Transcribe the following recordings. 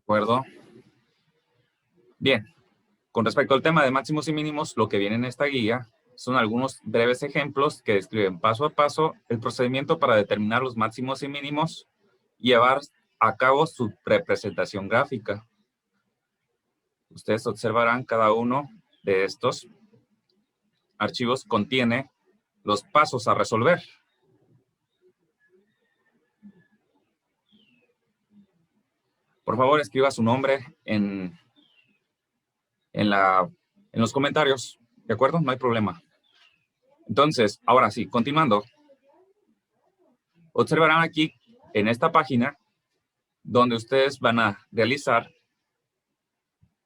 acuerdo? Bien, con respecto al tema de máximos y mínimos, lo que viene en esta guía son algunos breves ejemplos que describen paso a paso el procedimiento para determinar los máximos y mínimos y llevar a cabo su representación gráfica. Ustedes observarán cada uno de estos archivos contiene los pasos a resolver. Por favor, escriba su nombre en los comentarios, ¿de acuerdo? No hay problema. Entonces, ahora sí, continuando. Observarán aquí en esta página donde ustedes van a realizar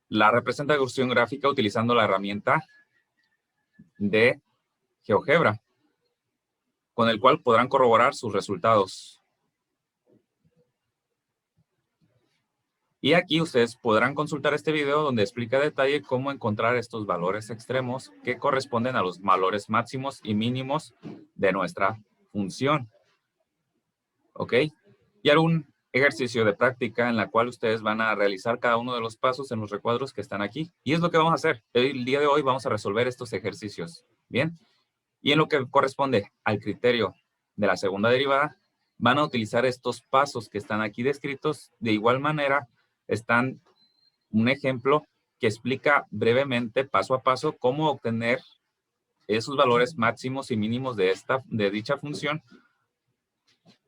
la representación gráfica utilizando la herramienta de GeoGebra, con el cual podrán corroborar sus resultados. Y aquí ustedes podrán consultar este video donde explica a detalle cómo encontrar estos valores extremos que corresponden a los valores máximos y mínimos de nuestra función. ¿Ok? Y algún ejercicio de práctica en la cual ustedes van a realizar cada uno de los pasos en los recuadros que están aquí. Y es lo que vamos a hacer. El día de hoy vamos a resolver estos ejercicios. ¿Bien? Y en lo que corresponde al criterio de la segunda derivada, van a utilizar estos pasos que están aquí descritos. De igual manera, están un ejemplo que explica brevemente, paso a paso, cómo obtener esos valores máximos y mínimos de dicha función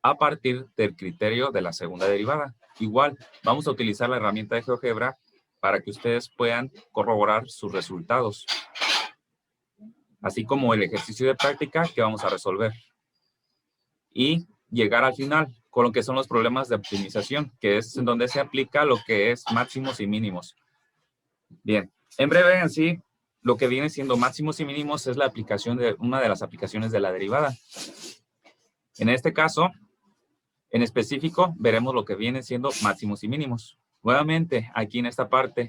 a partir del criterio de la segunda derivada. Igual, vamos a utilizar la herramienta de GeoGebra para que ustedes puedan corroborar sus resultados, así como el ejercicio de práctica que vamos a resolver. Y llegar al final con lo que son los problemas de optimización, que es en donde se aplica lo que es máximos y mínimos. Bien, en breve en sí, lo que viene siendo máximos y mínimos es la aplicación de una de las aplicaciones de la derivada. En este caso, en específico, veremos lo que viene siendo máximos y mínimos. Nuevamente, aquí en esta parte,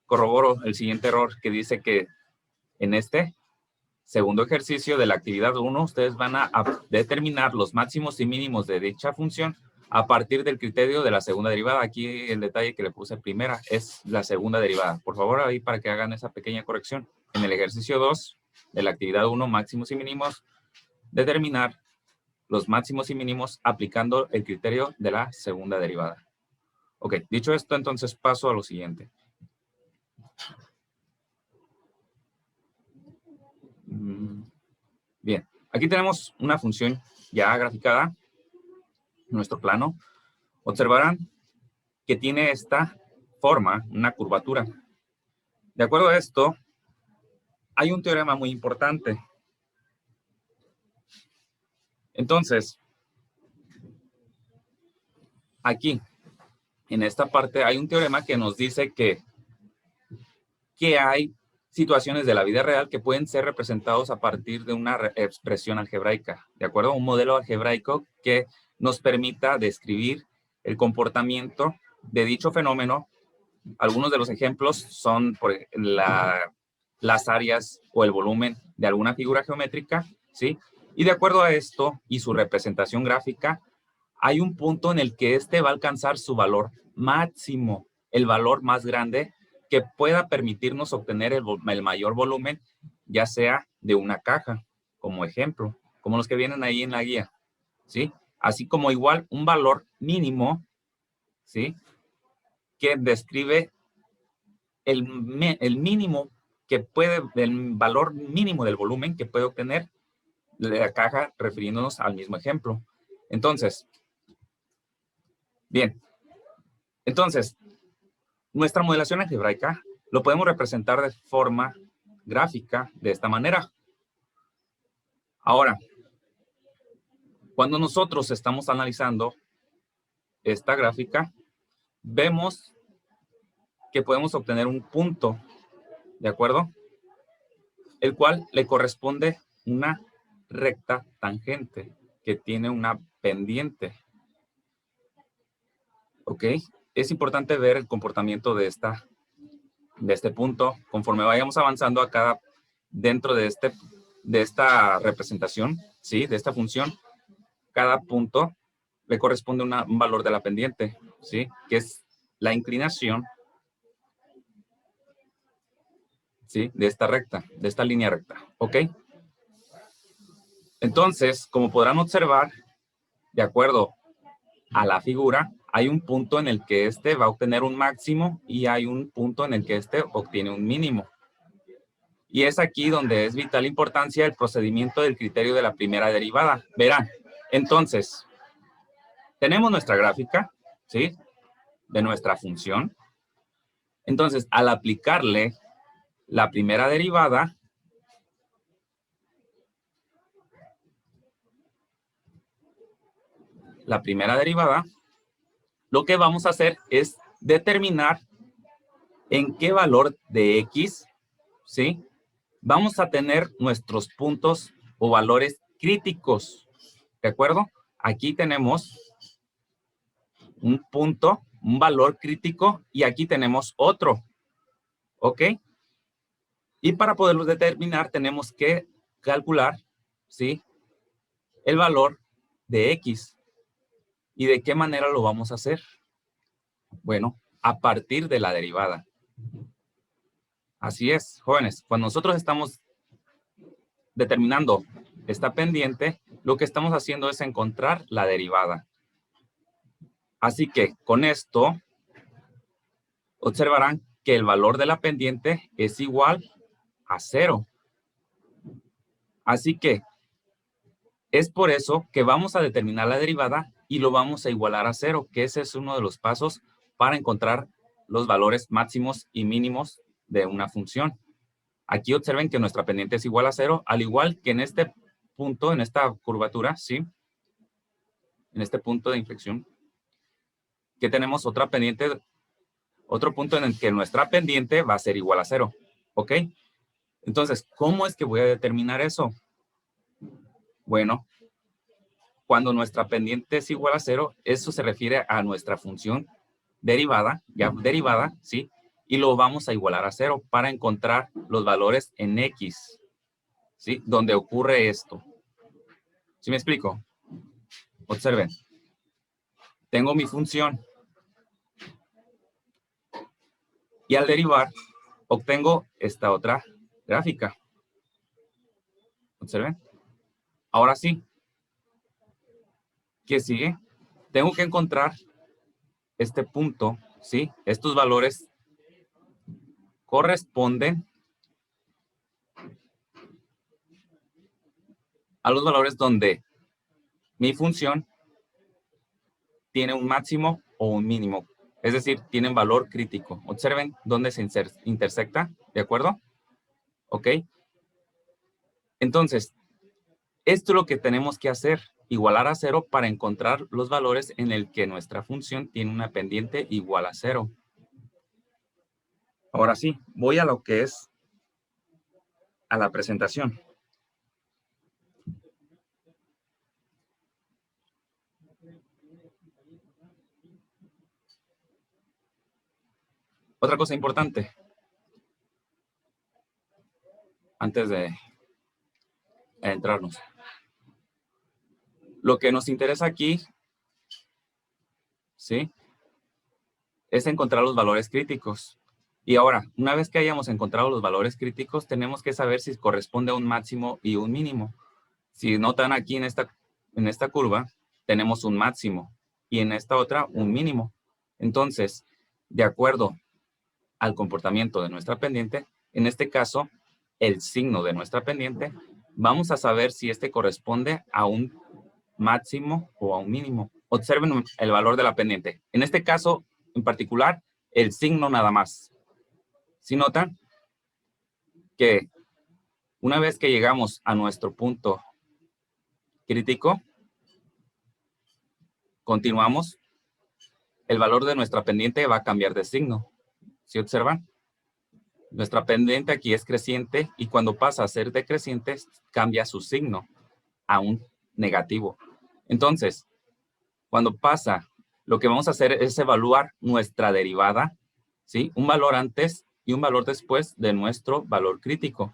corroboro el siguiente error que dice que en este segundo ejercicio de la actividad 1, ustedes van a determinar los máximos y mínimos de dicha función a partir del criterio de la segunda derivada. Aquí el detalle que le puse primera es la segunda derivada. Por favor, ahí para que hagan esa pequeña corrección. En el ejercicio 2 de la actividad 1, máximos y mínimos, determinar los máximos y mínimos aplicando el criterio de la segunda derivada. Ok, dicho esto, entonces paso a lo siguiente. Bien, aquí tenemos una función ya graficada, nuestro plano. Observarán que tiene esta forma, una curvatura. De acuerdo a esto, hay un teorema muy importante. Entonces, aquí, en esta parte, hay un teorema que nos dice que hay situaciones de la vida real que pueden ser representados a partir de una expresión algebraica, ¿de acuerdo? Un modelo algebraico que nos permita describir el comportamiento de dicho fenómeno. Algunos de los ejemplos son las áreas o el volumen de alguna figura geométrica, ¿sí? Y de acuerdo a esto y su representación gráfica, hay un punto en el que este va a alcanzar su valor máximo, el valor más grande que pueda permitirnos obtener el mayor volumen, ya sea de una caja, como ejemplo, como los que vienen ahí en la guía, ¿sí? Así como igual un valor mínimo, ¿sí? Que describe el mínimo que puede, el valor mínimo del volumen que puede obtener la caja, refiriéndonos al mismo ejemplo. Entonces, bien, entonces, nuestra modelación algebraica lo podemos representar de forma gráfica de esta manera. Ahora, cuando nosotros estamos analizando esta gráfica, vemos que podemos obtener un punto, ¿de acuerdo? El cual le corresponde una recta tangente que tiene una pendiente. ¿Ok? Es importante ver el comportamiento de este punto conforme vayamos avanzando dentro de esta representación, ¿sí? De esta función. Cada punto le corresponde un valor de la pendiente, ¿sí? Que es la inclinación, ¿sí? De esta recta, de esta línea recta, ¿ok? Entonces, como podrán observar, de acuerdo a la figura, hay un punto en el que este va a obtener un máximo y hay un punto en el que este obtiene un mínimo. Y es aquí donde es vital importancia el procedimiento del criterio de la primera derivada. Verán, entonces, tenemos nuestra gráfica, ¿sí? De nuestra función. Entonces, al aplicarle la primera derivada, lo que vamos a hacer es determinar en qué valor de X, ¿sí? Vamos a tener nuestros puntos o valores críticos, ¿de acuerdo? Aquí tenemos un punto, un valor crítico, y aquí tenemos otro, ¿ok? Y para poderlos determinar tenemos que calcular, ¿sí? El valor de X. ¿Y de qué manera lo vamos a hacer? Bueno, a partir de la derivada. Así es, jóvenes. Cuando nosotros estamos determinando esta pendiente, lo que estamos haciendo es encontrar la derivada. Así que con esto observarán que el valor de la pendiente es igual a 0. Así que es por eso que vamos a determinar la derivada y lo vamos a igualar a 0, que ese es uno de los pasos para encontrar los valores máximos y mínimos de una función. Aquí observen que nuestra pendiente es igual a 0, al igual que en este punto, en esta curvatura, ¿sí? En este punto de inflexión, que tenemos otra pendiente, otro punto en el que nuestra pendiente va a ser igual a 0, ¿ok? Entonces, ¿cómo es que voy a determinar eso? Bueno, cuando nuestra pendiente es igual a 0, eso se refiere a nuestra función derivada, ya derivada, ¿sí? Y lo vamos a igualar a 0 para encontrar los valores en X, ¿sí? Donde ocurre esto. ¿Sí me explico? Observen. Tengo mi función. Y al derivar, obtengo esta otra gráfica. ¿Observen? Ahora sí. ¿Qué sigue? Tengo que encontrar este punto, ¿sí? Estos valores corresponden a los valores donde mi función tiene un máximo o un mínimo. Es decir, tienen valor crítico. Observen dónde se intersecta, ¿de acuerdo? ¿Ok? Entonces, esto es lo que tenemos que hacer, igualar a 0 para encontrar los valores en el que nuestra función tiene una pendiente igual a 0. Ahora sí, voy a lo que es a la presentación. Otra cosa importante, antes de entrarnos. Lo que nos interesa aquí, ¿sí? Es encontrar los valores críticos. Y ahora, una vez que hayamos encontrado los valores críticos, tenemos que saber si corresponde a un máximo y un mínimo. Si notan aquí en esta curva, tenemos un máximo y en esta otra un mínimo. Entonces, de acuerdo al comportamiento de nuestra pendiente, en este caso, el signo de nuestra pendiente, vamos a saber si este corresponde a un máximo o a un mínimo. Observen el valor de la pendiente. En este caso, en particular, el signo nada más. ¿Sí notan? Que una vez que llegamos a nuestro punto crítico, continuamos, el valor de nuestra pendiente va a cambiar de signo. ¿Sí observan? Nuestra pendiente aquí es creciente y cuando pasa a ser decreciente, cambia su signo a un negativo. Entonces, cuando pasa, lo que vamos a hacer es evaluar nuestra derivada, ¿sí? Un valor antes y un valor después de nuestro valor crítico.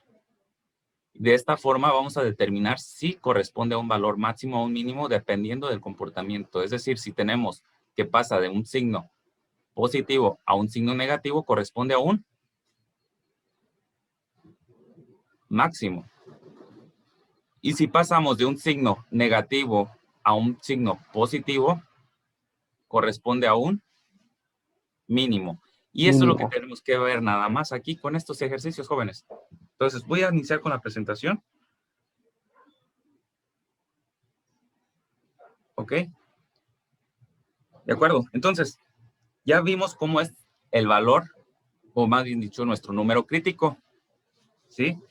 De esta forma vamos a determinar si corresponde a un valor máximo o un mínimo dependiendo del comportamiento. Es decir, si tenemos que pasa de un signo positivo a un signo negativo corresponde a un máximo. Y si pasamos de un signo negativo a un signo positivo, corresponde a un mínimo. Y eso es lo que Mínimo. tenemos que ver nada más aquí con estos ejercicios, jóvenes. Entonces, voy a iniciar con la presentación. ¿Ok? De acuerdo. Entonces, ya vimos cómo es el valor, o más bien dicho, nuestro número crítico. ¿Sí?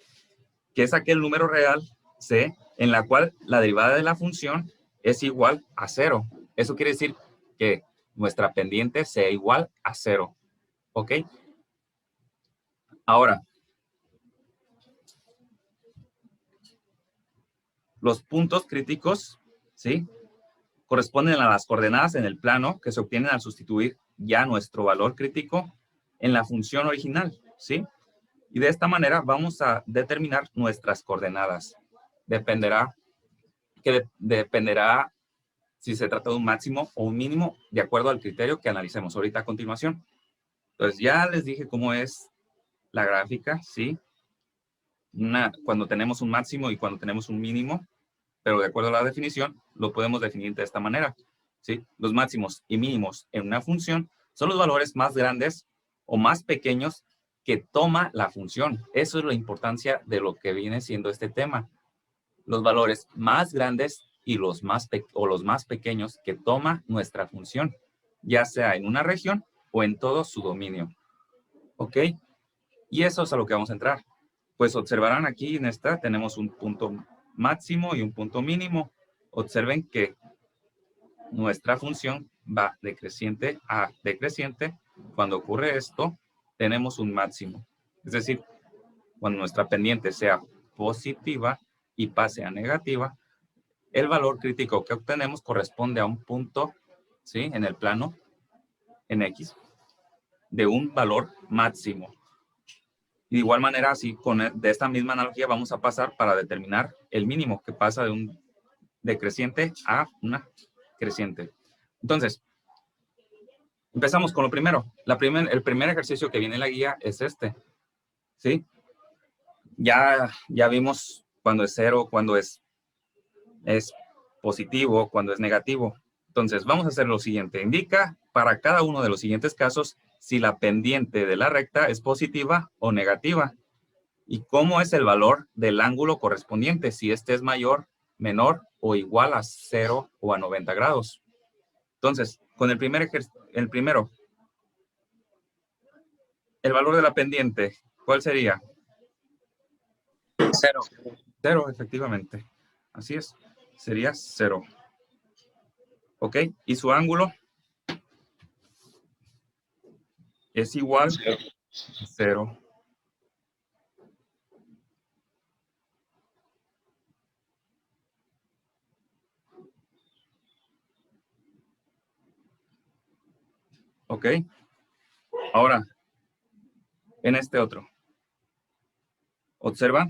Que es aquel número real, C, en la cual la derivada de la función es igual a 0. Eso quiere decir que nuestra pendiente sea igual a 0. ¿Ok? Ahora, los puntos críticos, ¿sí? Corresponden a las coordenadas en el plano que se obtienen al sustituir ya nuestro valor crítico en la función original, ¿sí? Y de esta manera vamos a determinar nuestras coordenadas. Dependerá si se trata de un máximo o un mínimo, de acuerdo al criterio que analicemos ahorita a continuación. Entonces, ya les dije cómo es la gráfica, ¿sí? Cuando tenemos un máximo y cuando tenemos un mínimo, pero de acuerdo a la definición, lo podemos definir de esta manera, ¿sí? Los máximos y mínimos en una función son los valores más grandes o más pequeños que toma la función. Eso es la importancia de lo que viene siendo este tema. Los valores más grandes y los más pequeños que toma nuestra función, ya sea en una región o en todo su dominio. ¿Ok? Y eso es a lo que vamos a entrar. Pues observarán aquí en esta, tenemos un punto máximo y un punto mínimo. Observen que nuestra función va decreciente a decreciente. Cuando ocurre esto, tenemos un máximo. Es decir, cuando nuestra pendiente sea positiva y pase a negativa, el valor crítico que obtenemos corresponde a un punto, ¿sí? En el plano, en X, de un valor máximo. Y de igual manera, así, de esta misma analogía, vamos a pasar para determinar el mínimo, que pasa de un decreciente a una creciente. Entonces, empezamos con lo primero. El primer ejercicio que viene en la guía es este, ¿sí? Ya vimos cuando es cero, cuando es positivo, cuando es negativo. Entonces, vamos a hacer lo siguiente. Indica para cada uno de los siguientes casos si la pendiente de la recta es positiva o negativa. Y cómo es el valor del ángulo correspondiente, si este es mayor, menor o igual a 0 o a 90 grados. Entonces, con el primero, el valor de la pendiente, ¿cuál sería? 0. 0, efectivamente. Así es, sería 0. ¿Ok? Y su ángulo es igual a 0. ¿Ok? Ahora, en este otro, observa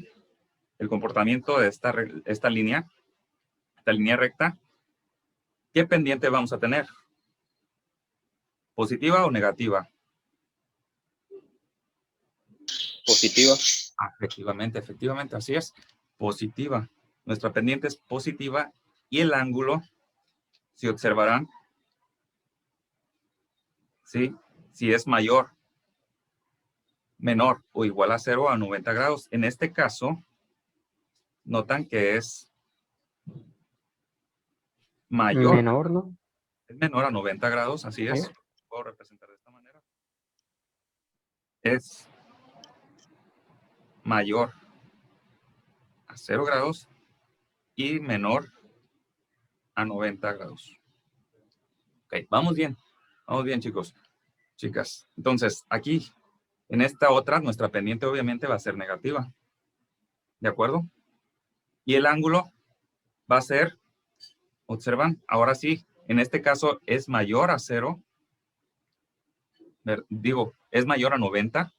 el comportamiento de esta línea recta. ¿Qué pendiente vamos a tener? ¿Positiva o negativa? Positiva. Efectivamente, así es. Positiva. Nuestra pendiente es positiva y el ángulo, si observarán, ¿sí? Si es mayor, menor o igual a 0 a 90 grados. En este caso, notan que es mayor. Menor, ¿no? Es menor a 90 grados, así es. Puedo representar de esta manera. Es mayor a 0 grados y menor a 90 grados. Ok, vamos bien, chicos, chicas. Entonces, aquí, en esta otra, nuestra pendiente obviamente va a ser negativa. ¿De acuerdo? Y el ángulo va a ser, observan, ahora sí, en este caso es mayor a 0. Digo, es mayor a 90.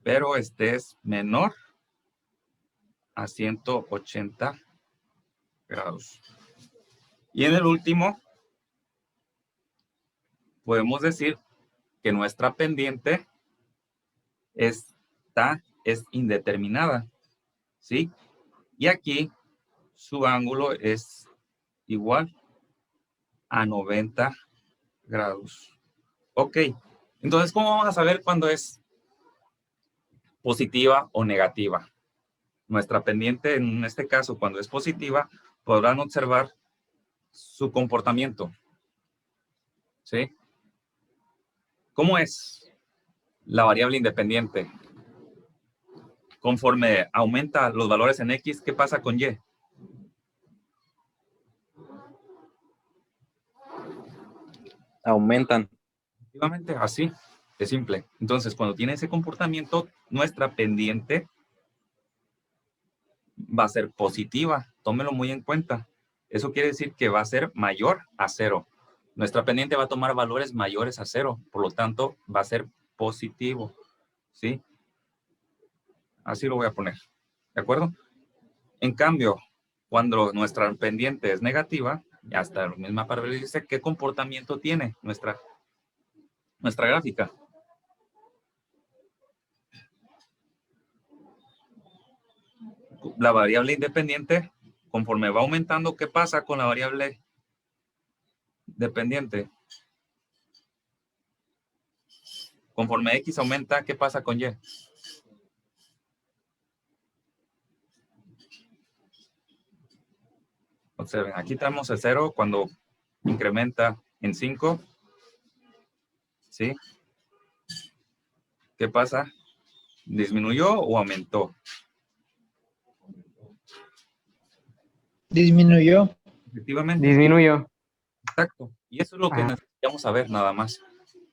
Pero este es menor a 180 grados. Y en el último, podemos decir que nuestra pendiente es indeterminada, ¿sí? Y aquí su ángulo es igual a 90 grados. Ok, entonces, ¿cómo vamos a saber cuándo es positiva o negativa? Nuestra pendiente, en este caso, cuando es positiva, podrán observar su comportamiento, ¿sí? ¿Cómo es la variable independiente? Conforme aumenta los valores en X, ¿qué pasa con Y? Aumentan. Efectivamente, así de simple. Entonces, cuando tiene ese comportamiento, nuestra pendiente va a ser positiva. Tómelo muy en cuenta. Eso quiere decir que va a ser mayor a 0. Nuestra pendiente va a tomar valores mayores a 0. Por lo tanto, va a ser positivo. ¿Sí? Así lo voy a poner. ¿De acuerdo? En cambio, cuando nuestra pendiente es negativa, hasta la misma palabra dice qué comportamiento tiene nuestra gráfica. La variable independiente, conforme va aumentando, ¿qué pasa con la variable dependiente? Conforme X aumenta, ¿qué pasa con Y? Observen, aquí tenemos el 0 cuando incrementa en 5. ¿Sí? ¿Qué pasa? ¿Disminuyó o aumentó? Disminuyó. Efectivamente. Disminuyó. Exacto. Y eso es lo que necesitamos saber nada más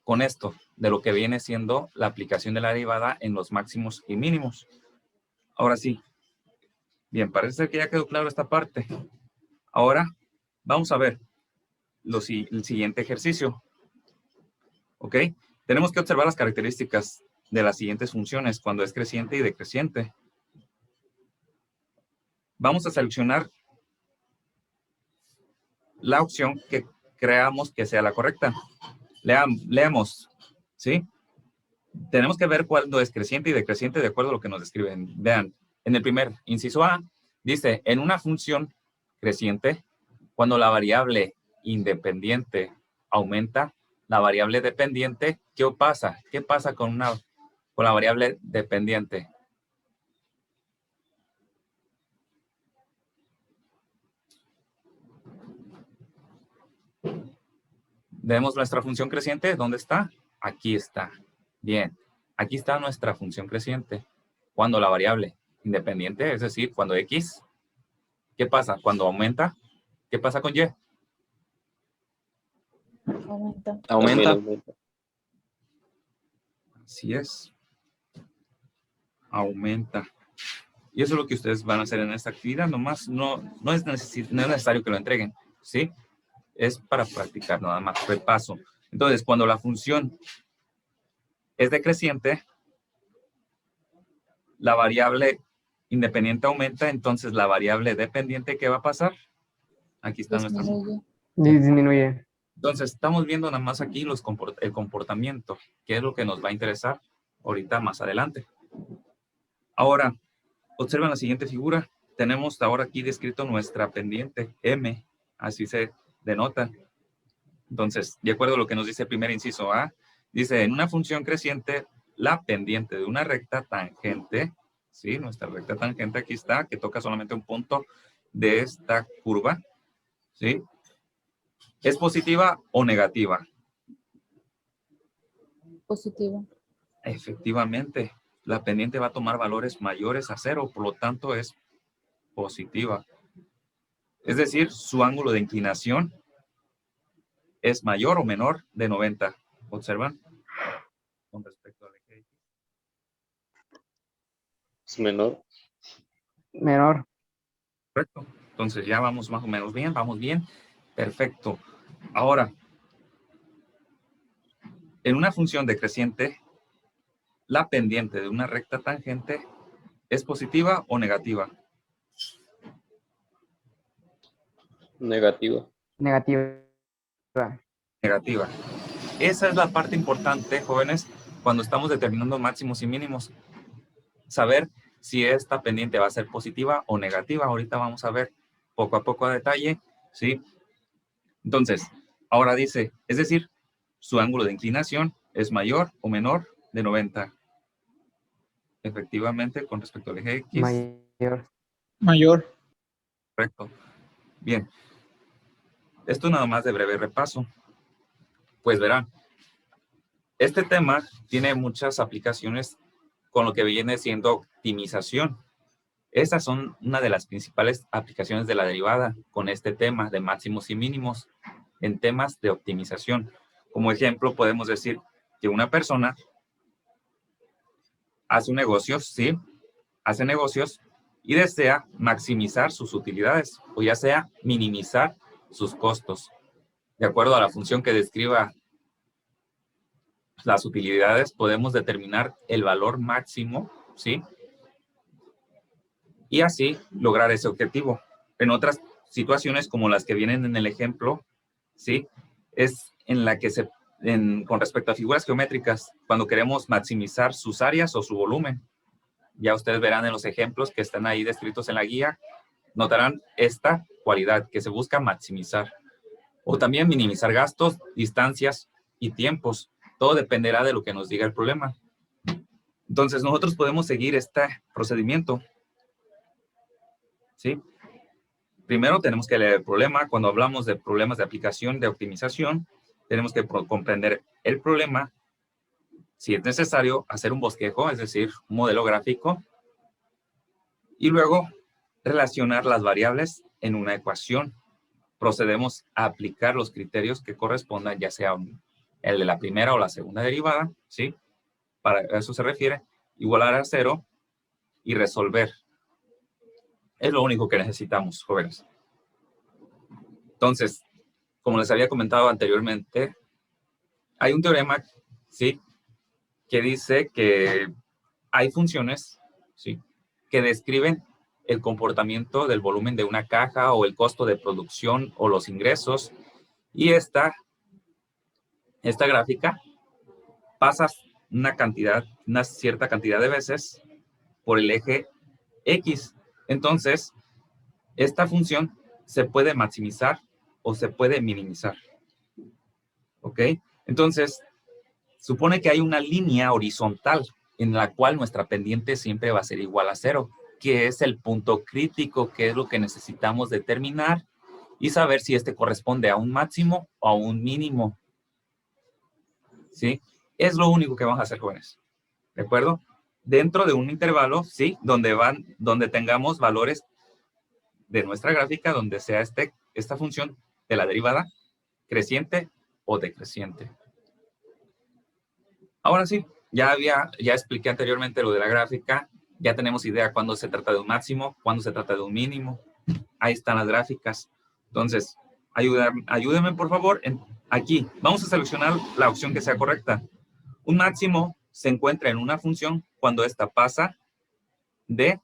con esto, de lo que viene siendo la aplicación de la derivada en los máximos y mínimos. Ahora sí. Bien, parece ser que ya quedó claro esta parte. Ahora vamos a ver el siguiente ejercicio. ¿Ok? Tenemos que observar las características de las siguientes funciones cuando es creciente y decreciente. Vamos a seleccionar la opción que creamos que sea la correcta. Leamos, ¿sí? Tenemos que ver cuándo es creciente y decreciente de acuerdo a lo que nos describen. Vean, en el primer inciso A, dice, en una función creciente, cuando la variable independiente aumenta, la variable dependiente, ¿qué pasa? ¿Qué pasa con la variable dependiente? Vemos nuestra función creciente. ¿Dónde está? Aquí está. Bien. Aquí está nuestra función creciente. Cuando la variable independiente, es decir, cuando X, ¿qué pasa? Cuando aumenta, ¿qué pasa con Y? Aumenta. Aumenta. Así es. Aumenta. Y eso es lo que ustedes van a hacer en esta actividad. Nomás no es necesario que lo entreguen. ¿Sí? Es para practicar nada más. Repaso. Entonces, cuando la función es decreciente, la variable independiente aumenta, entonces la variable dependiente, ¿qué va a pasar? Aquí está nuestra función. Disminuye. Entonces, estamos viendo nada más aquí el comportamiento, que es lo que nos va a interesar ahorita más adelante. Ahora, observen la siguiente figura. Tenemos ahora aquí descrito nuestra pendiente M, así se denota. Entonces, de acuerdo a lo que nos dice el primer inciso A, dice, en una función creciente, la pendiente de una recta tangente, ¿sí? Nuestra recta tangente aquí está, que toca solamente un punto de esta curva, ¿sí? ¿Es positiva o negativa? Positiva. Efectivamente, la pendiente va a tomar valores mayores a 0, por lo tanto es positiva. Es decir, su ángulo de inclinación es mayor o menor de 90. ¿Observan? Con respecto al eje X. Es menor. Menor. Correcto. Entonces ya vamos más o menos bien, vamos bien. Perfecto. Ahora, en una función decreciente, la pendiente de una recta tangente ¿es positiva o negativa? Negativa. Negativa. Negativa. Esa es la parte importante, jóvenes, cuando estamos determinando máximos y mínimos. Saber si esta pendiente va a ser positiva o negativa. Ahorita vamos a ver poco a poco a detalle, ¿sí? Entonces, ahora dice, es decir, su ángulo de inclinación es mayor o menor de 90. Efectivamente, con respecto al eje X. Mayor. Mayor. Correcto. Bien. Esto nada más de breve repaso. Pues verán, este tema tiene muchas aplicaciones con lo que viene siendo optimización. Estas son una de las principales aplicaciones de la derivada con este tema de máximos y mínimos en temas de optimización. Como ejemplo, podemos decir que una persona hace un negocio, ¿sí? Hace negocios y desea maximizar sus utilidades o ya sea minimizar sus costos. De acuerdo a la función que describa las utilidades, podemos determinar el valor máximo, ¿sí? Y así lograr ese objetivo. En otras situaciones, como las que vienen en el ejemplo, ¿sí? Es en la que con respecto a figuras geométricas, cuando queremos maximizar sus áreas o su volumen. Ya ustedes verán en los ejemplos que están ahí descritos en la guía, notarán esta cualidad que se busca maximizar. O también minimizar gastos, distancias y tiempos. Todo dependerá de lo que nos diga el problema. Entonces, nosotros podemos seguir este procedimiento, ¿sí? Primero tenemos que leer el problema. Cuando hablamos de problemas de aplicación de optimización, tenemos que comprender el problema. Si es necesario, hacer un bosquejo, es decir, un modelo gráfico. Y luego, relacionar las variables en una ecuación. Procedemos a aplicar los criterios que correspondan, ya sea el de la primera o la segunda derivada, ¿sí? Para eso se refiere, igualar a 0 y resolver. Es lo único que necesitamos, jóvenes. Entonces, como les había comentado anteriormente, hay un teorema, ¿sí? Que dice que hay funciones, ¿sí? Que describen el comportamiento del volumen de una caja o el costo de producción o los ingresos. Y esta gráfica pasa una cierta cantidad de veces por el eje X. Entonces, esta función se puede maximizar o se puede minimizar. ¿Ok? Entonces, supone que hay una línea horizontal en la cual nuestra pendiente siempre va a ser igual a 0, que es el punto crítico, que es lo que necesitamos determinar y saber si este corresponde a un máximo o a un mínimo. ¿Sí? Es lo único que vamos a hacer, jóvenes. ¿De acuerdo? Dentro de un intervalo, ¿sí? Donde tengamos valores de nuestra gráfica, donde sea esta función de la derivada creciente o decreciente. Ahora sí, ya expliqué anteriormente lo de la gráfica. Ya tenemos idea cuándo se trata de un máximo, cuándo se trata de un mínimo. Ahí están las gráficas. Entonces, ayúdenme por favor. Aquí, vamos a seleccionar la opción que sea correcta. Un máximo se encuentra en una función cuando esta pasa de...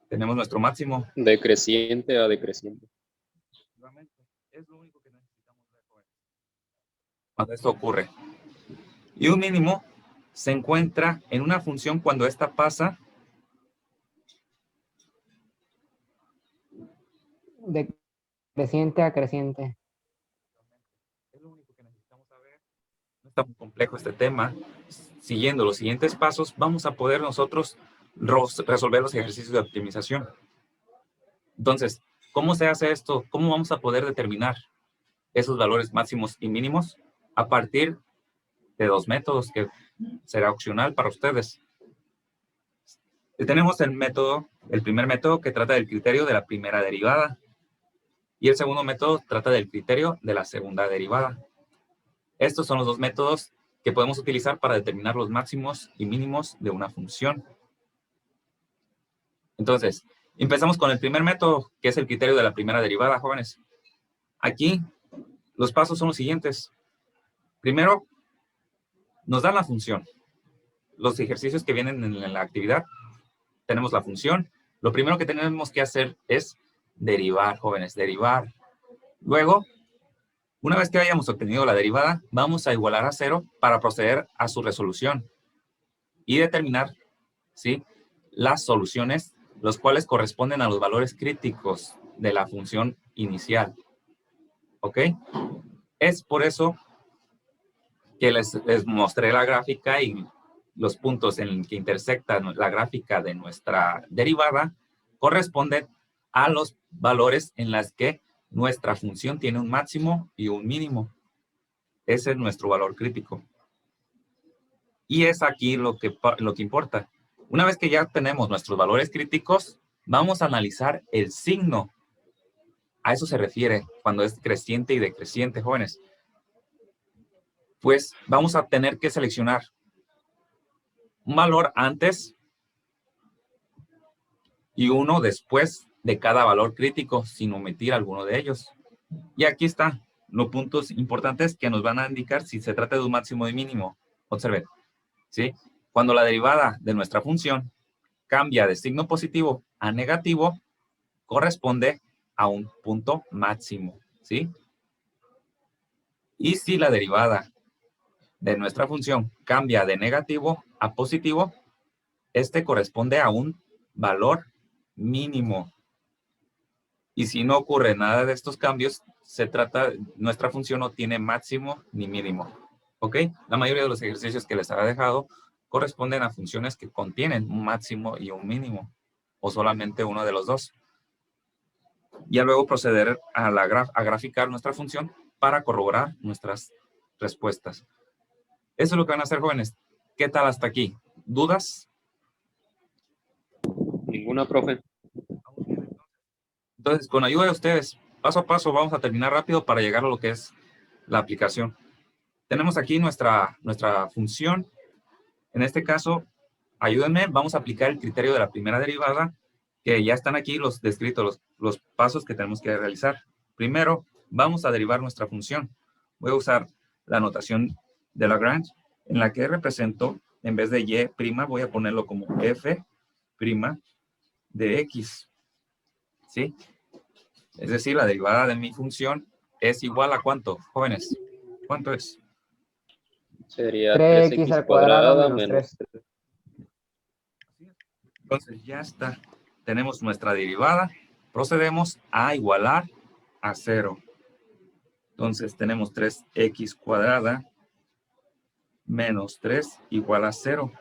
Tenemos nuestro máximo. Decreciente a decreciente. Es lo único que necesitamos ver cuando esto ocurre. Y un mínimo se encuentra en una función cuando esta pasa De creciente a creciente. es lo único que necesitamos saber. No está muy complejo este tema. Siguiendo los siguientes pasos, vamos a poder nosotros resolver los ejercicios de optimización. Entonces, ¿cómo se hace esto? ¿Cómo vamos a poder determinar esos valores máximos y mínimos? A partir de dos métodos que será opcional para ustedes. Tenemos el primer método que trata del criterio de la primera derivada. Y el segundo método trata del criterio de la segunda derivada. Estos son los dos métodos que podemos utilizar para determinar los máximos y mínimos de una función. Entonces, empezamos con el primer método, que es el criterio de la primera derivada, jóvenes. Aquí, los pasos son los siguientes. Primero, nos dan la función. Los ejercicios que vienen en la actividad, tenemos la función. Lo primero que tenemos que hacer es derivar, jóvenes, derivar. Luego, una vez que hayamos obtenido la derivada, vamos a igualar a 0 para proceder a su resolución y determinar, ¿sí?, las soluciones, los cuales corresponden a los valores críticos de la función inicial. ¿Ok? Es por eso que les mostré la gráfica y los puntos en que intersecta la gráfica de nuestra derivada corresponden a los valores en las que nuestra función tiene un máximo y un mínimo. Ese es nuestro valor crítico. Y es aquí lo que importa. Una vez que ya tenemos nuestros valores críticos, vamos a analizar el signo. A eso se refiere cuando es creciente y decreciente, jóvenes. Pues vamos a tener que seleccionar un valor antes y uno después de cada valor crítico, sin omitir alguno de ellos. Y aquí están los puntos importantes que nos van a indicar si se trata de un máximo y mínimo. Observen, ¿sí? Cuando la derivada de nuestra función cambia de signo positivo a negativo, corresponde a un punto máximo, ¿sí? Y si la derivada de nuestra función cambia de negativo a positivo, este corresponde a un valor mínimo. Y si no ocurre nada de estos cambios, nuestra función no tiene máximo ni mínimo. ¿Ok? La mayoría de los ejercicios que les había dejado corresponden a funciones que contienen un máximo y un mínimo, o solamente uno de los dos. Ya luego proceder a graficar nuestra función para corroborar nuestras respuestas. Eso es lo que van a hacer, jóvenes. ¿Qué tal hasta aquí? ¿Dudas? Ninguna, profe. Entonces, con ayuda de ustedes, paso a paso, vamos a terminar rápido para llegar a lo que es la aplicación. Tenemos aquí nuestra función. En este caso, ayúdenme, vamos a aplicar el criterio de la primera derivada, que ya están aquí los descritos, los pasos que tenemos que realizar. Primero, vamos a derivar nuestra función. Voy a usar la notación de Lagrange, en la que represento, en vez de y', voy a ponerlo como f' de x. ¿Sí? Es decir, la derivada de mi función es igual a ¿cuánto, jóvenes? ¿Cuánto es? Sería 3x al cuadrado menos menos 3. Entonces ya está. Tenemos nuestra derivada. Procedemos a igualar a 0. Entonces tenemos 3x cuadrada menos 3 igual a 0.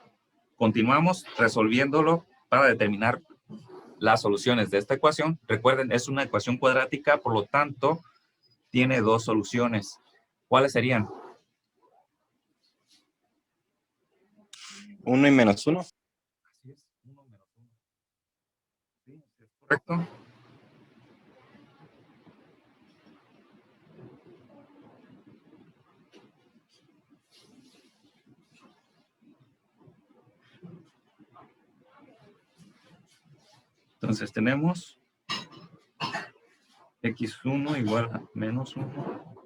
Continuamos resolviéndolo para determinar las soluciones de esta ecuación. Recuerden, es una ecuación cuadrática, por lo tanto, tiene dos soluciones. ¿Cuáles serían? 1 y menos 1. Así es, 1 menos 1. ¿Sí? ¿Es correcto? Entonces tenemos x1 igual a menos 1.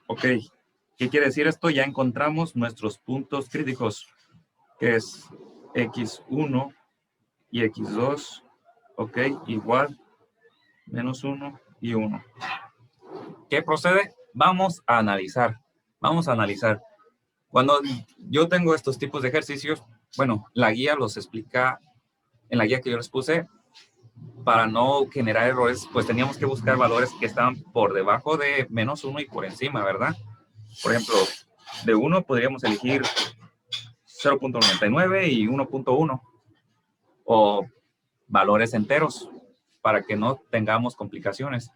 Ok, ¿qué quiere decir esto? Ya encontramos nuestros puntos críticos, que es x1 y x2, ok, igual menos 1 y 1. ¿Qué procede? Vamos a analizar. Vamos a analizar. Cuando yo tengo estos tipos de ejercicios, bueno, la guía los explica, en la guía que yo les puse, para no generar errores, pues teníamos que buscar valores que estaban por debajo de menos 1 y por encima, ¿verdad? Por ejemplo, de 1 podríamos elegir 0.99 y 1.1, o valores enteros, para que no tengamos complicaciones.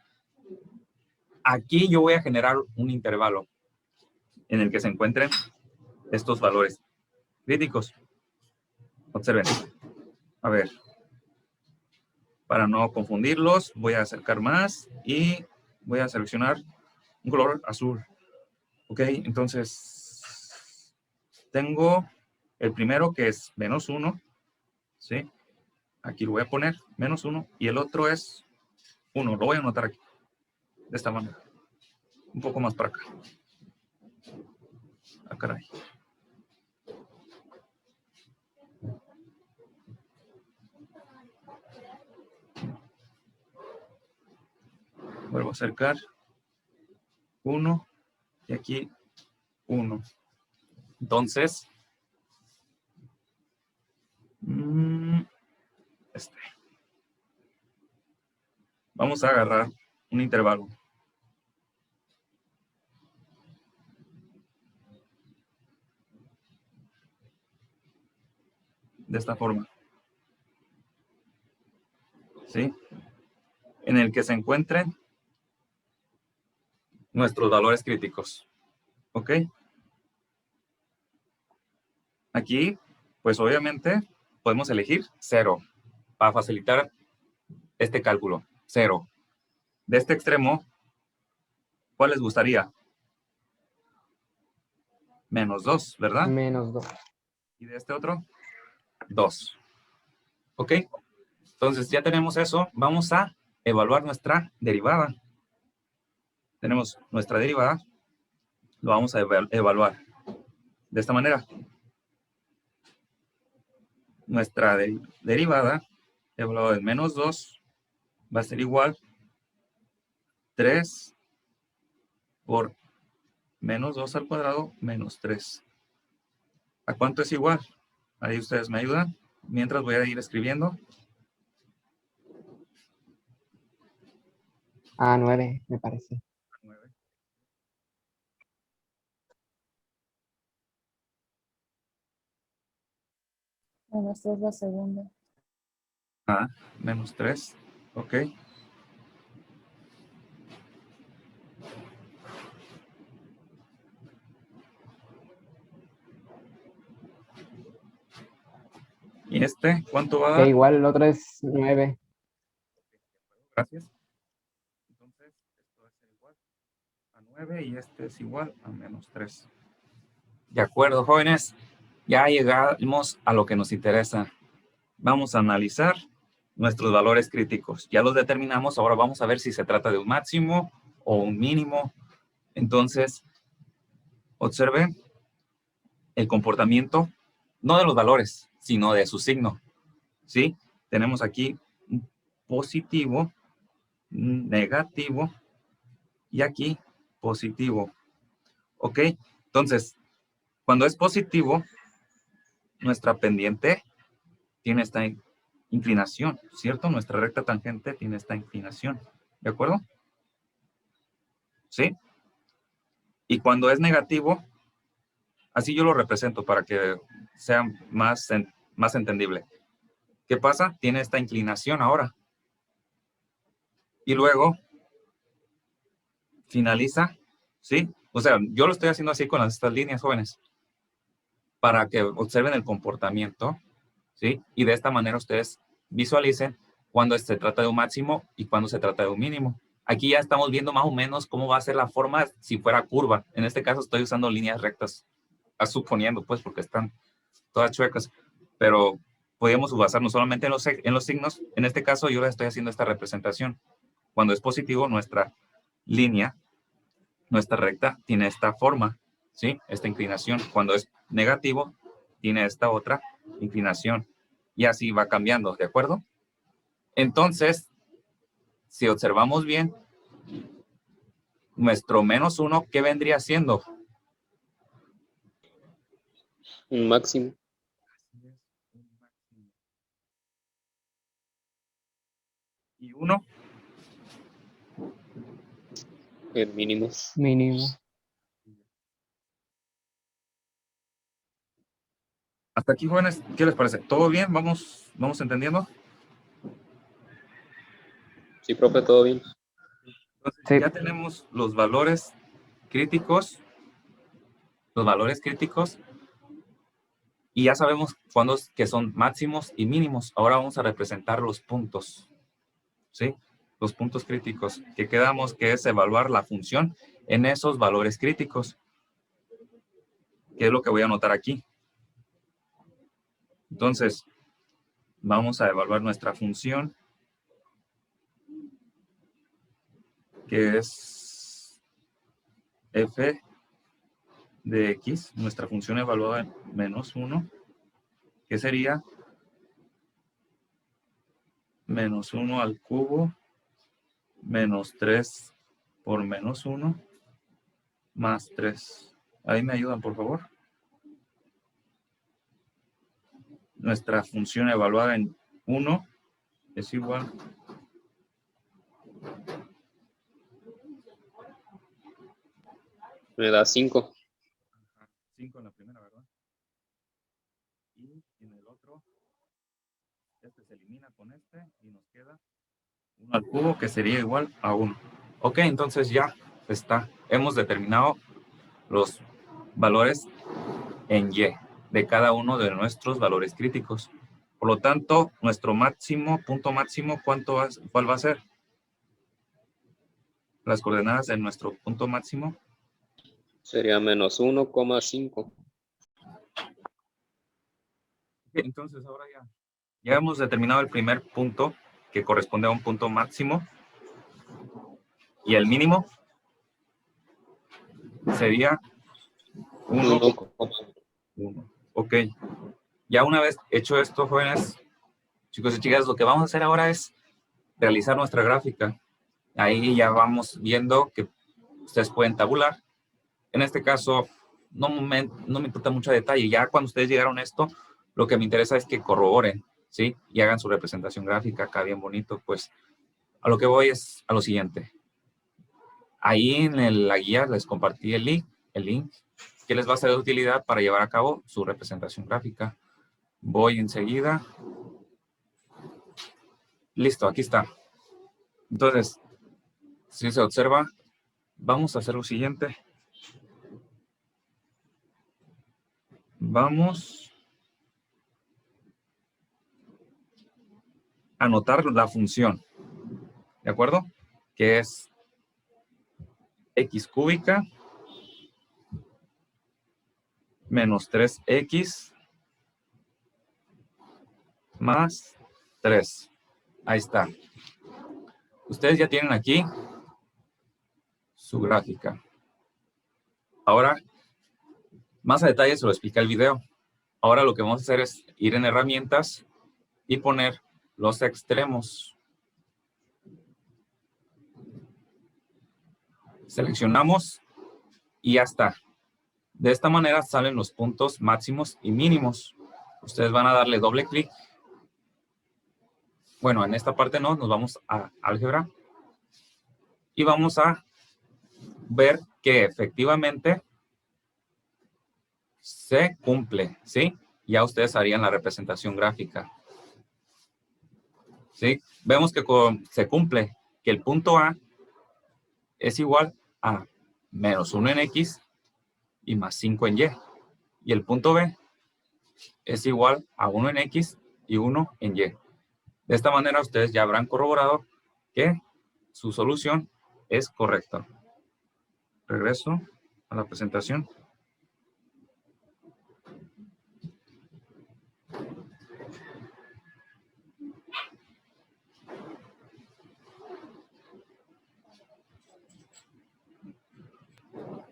Aquí yo voy a generar un intervalo en el que se encuentren estos valores críticos. Observen. A ver. Para no confundirlos, voy a acercar más y voy a seleccionar un color azul. Ok, entonces tengo el primero que es menos 1. ¿Sí? Aquí lo voy a poner, menos 1. Y el otro es 1. Lo voy a anotar aquí. De esta manera. Un poco más para acá. Ah, caray. Vuelvo a acercar. 1 y aquí 1. Entonces, vamos a agarrar un intervalo. De esta forma. ¿Sí? En el que se encuentren nuestros valores críticos. ¿Ok? Aquí, pues obviamente, podemos elegir 0 para facilitar este cálculo. 0. De este extremo, ¿cuál les gustaría? -2, ¿verdad? -2. Y de este otro, 2. ¿Ok? Entonces, ya tenemos eso. Vamos a evaluar nuestra derivada. Tenemos nuestra derivada. Lo vamos a evaluar de esta manera. Nuestra derivada, evaluada en -2, va a ser igual 3 por -2 al cuadrado menos 3. ¿A cuánto es igual? Ahí ustedes me ayudan. Mientras voy a ir escribiendo. A 9, me parece. 9. Bueno, esta es la segunda. Menos 3. Ok. ¿Y este cuánto va a Que dar? igual el otro es 9. Gracias. Entonces, esto va a ser igual a 9 y este es igual a -3. De acuerdo, jóvenes. Ya llegamos a lo que nos interesa. Vamos a analizar nuestros valores críticos. Ya los determinamos. Ahora vamos a ver si se trata de un máximo o un mínimo. Entonces, observen el comportamiento, no de los valores, sino de su signo. ¿Sí? Tenemos aquí un positivo, un negativo y aquí positivo. ¿Ok? Entonces, cuando es positivo, nuestra pendiente tiene esta inclinación, ¿cierto? Nuestra recta tangente tiene esta inclinación. ¿De acuerdo? ¿Sí? Y cuando es negativo, así yo lo represento para que sea más entendible. ¿Qué pasa? Tiene esta inclinación ahora. Y luego finaliza, ¿sí? O sea, yo lo estoy haciendo así con estas líneas, jóvenes, para que observen el comportamiento, ¿sí? Y de esta manera ustedes visualicen cuando se trata de un máximo y cuando se trata de un mínimo. Aquí ya estamos viendo más o menos cómo va a ser la forma si fuera curva. En este caso estoy usando líneas rectas, suponiendo pues porque están todas chuecas, pero podríamos basarnos solamente en los signos. En este caso yo les estoy haciendo esta representación. Cuando es positivo, nuestra línea, nuestra recta, tiene esta forma, ¿sí? Esta inclinación. Cuando es negativo, tiene esta otra inclinación. Y así va cambiando, ¿de acuerdo? Entonces, si observamos bien, nuestro -1, ¿qué vendría siendo? Un máximo. Y 1, El mínimo. Mínimo. hasta aquí, jóvenes, ¿qué les parece? ¿Todo bien? ¿Vamos entendiendo? Sí, profe, todo bien. Entonces, Sí. ya tenemos los valores críticos, y ya sabemos cuándo que son máximos y mínimos. Ahora vamos a representar los puntos, ¿sí? Los puntos críticos, que quedamos que es evaluar la función en esos valores críticos, que es lo que voy a anotar aquí. Entonces, vamos a evaluar nuestra función, que es f de x, nuestra función evaluada en -1, que sería -1 al cubo menos 3 por menos 1 más 3. Ahí me ayudan, por favor. Nuestra función evaluada en 1 es igual Me da 5. 5 en la primera, ¿verdad? Y en el otro, este se elimina con este y nos queda 1 al cubo, que sería igual a 1. Ok, entonces ya está. Hemos determinado los valores en Y de cada uno de nuestros valores críticos. Por lo tanto, nuestro máximo, punto máximo, ¿cuál va a ser? Las coordenadas de nuestro punto máximo. Sería menos 1,5. Entonces, ahora ya hemos determinado el primer punto, que corresponde a un punto máximo. Y el mínimo sería 1,1. Ok. Ya una vez hecho esto, jóvenes, chicos y chicas, lo que vamos a hacer ahora es realizar nuestra gráfica. Ahí ya vamos viendo que ustedes pueden tabular. En este caso, no me importa mucho detalle. Ya cuando ustedes llegaron a esto, lo que me interesa es que corroboren, ¿sí? Y hagan su representación gráfica acá bien bonito. Pues a lo que voy es a lo siguiente. Ahí en la guía les compartí el link que les va a ser de utilidad para llevar a cabo su representación gráfica. Voy enseguida. Listo, aquí está. Entonces, si se observa, vamos a hacer lo siguiente. Vamos a anotar la función, ¿de acuerdo? Que es x cúbica menos 3x más 3. Ahí está. Ustedes ya tienen aquí su gráfica. Ahora, más a detalle se lo explica el video. Ahora lo que vamos a hacer es ir en herramientas y poner los extremos. Seleccionamos y ya está. De esta manera salen los puntos máximos y mínimos. Ustedes van a darle doble clic. Bueno, en esta parte no, nos vamos a álgebra. Y vamos a ver que efectivamente se cumple, ¿sí? Ya ustedes harían la representación gráfica. ¿Sí? Vemos que se cumple, que el punto A es igual a menos 1 en X y más 5 en Y. Y el punto B es igual a 1 en X y 1 en Y. De esta manera ustedes ya habrán corroborado que su solución es correcta. Regreso a la presentación.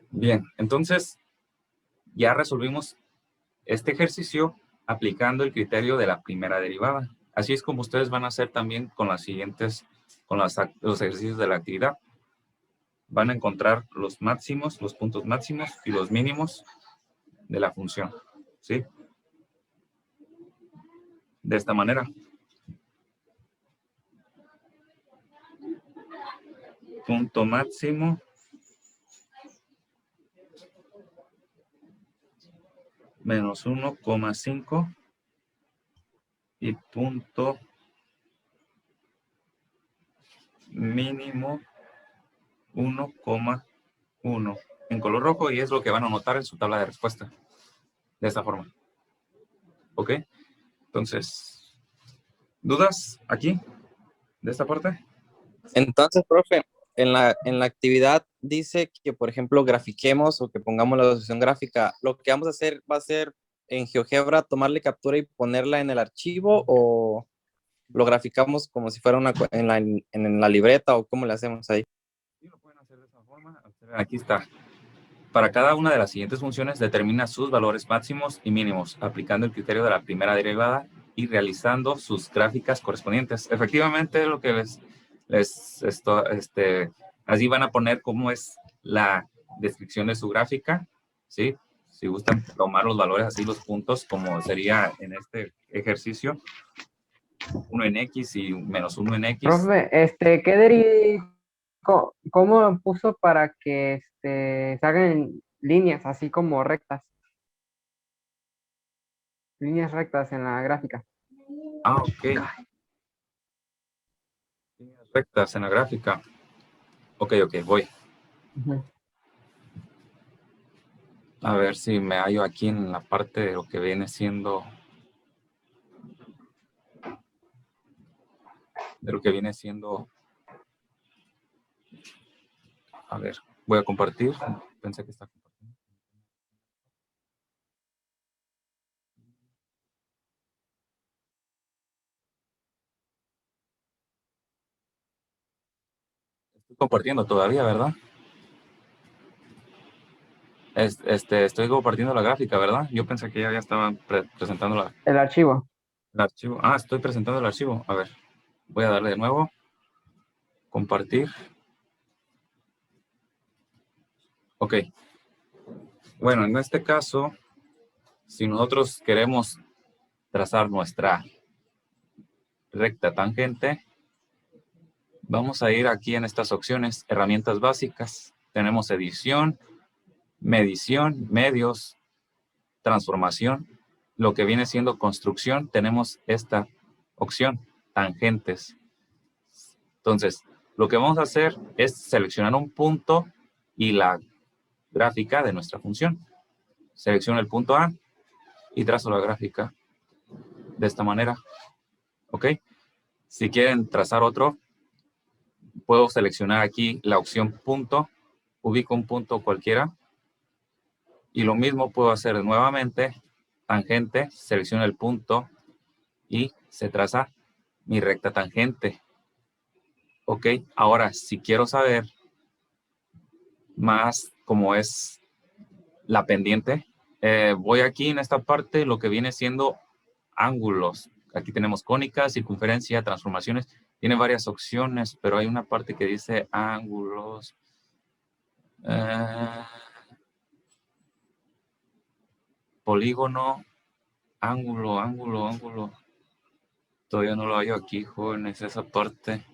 Bien, entonces ya resolvimos este ejercicio aplicando el criterio de la primera derivada. Así es como ustedes van a hacer también con las siguientes, con los ejercicios de la actividad. Van a encontrar los máximos, los puntos máximos y los mínimos de la función, ¿sí? De esta manera. Punto máximo menos 1,5 y punto mínimo 1,1 en color rojo, y es lo que van a anotar en su tabla de respuesta. De esta forma. ¿Ok? Entonces, ¿dudas aquí de esta parte? Entonces, profe, en la actividad dice que, por ejemplo, grafiquemos o que pongamos la solución gráfica. ¿Lo que vamos a hacer va a ser en GeoGebra tomarle captura y ponerla en el archivo, o lo graficamos como si fuera en la libreta, o cómo le hacemos ahí? Sí, lo pueden hacer de esa forma. Aquí está. Para cada una de las siguientes funciones, determina sus valores máximos y mínimos, aplicando el criterio de la primera derivada y realizando sus gráficas correspondientes. Efectivamente, lo que les Así van a poner cómo es la descripción de su gráfica, ¿sí? Si gustan tomar los valores así, los puntos, como sería en este ejercicio, 1 en X y menos 1 en X. Profe, ¿cómo puso para que salgan líneas así como rectas? Líneas rectas en la gráfica. Ah, ok. Líneas rectas en la gráfica. Ok, voy. Ujú. A ver si me hallo aquí en la parte de lo que viene siendo... A ver, voy a compartir. Pensé que está compartiendo. Estoy compartiendo todavía, ¿verdad? Estoy compartiendo la gráfica, ¿verdad? Yo pensé que ya estaba presentando El archivo. el archivo. Ah, estoy presentando el archivo. A ver, voy a darle de nuevo. Compartir. Ok. Bueno, en este caso, si nosotros queremos trazar nuestra recta tangente, vamos a ir aquí en estas opciones, herramientas básicas. Tenemos edición, medición, medios, transformación. Lo que viene siendo construcción, tenemos esta opción, tangentes. Entonces, lo que vamos a hacer es seleccionar un punto y la gráfica de nuestra función. Selecciono el punto A y trazo la gráfica de esta manera. ¿Ok? Si quieren trazar otro, puedo seleccionar aquí la opción punto, ubico un punto cualquiera y lo mismo puedo hacer nuevamente, tangente, selecciono el punto y se traza mi recta tangente. Ok, ahora si quiero saber más cómo es la pendiente, voy aquí en esta parte, lo que viene siendo ángulos. Aquí tenemos cónica, circunferencia, transformaciones. Tiene varias opciones, pero hay una parte que dice ángulos. Polígono, ángulo. Todavía no lo hallo aquí, jóvenes, esa parte.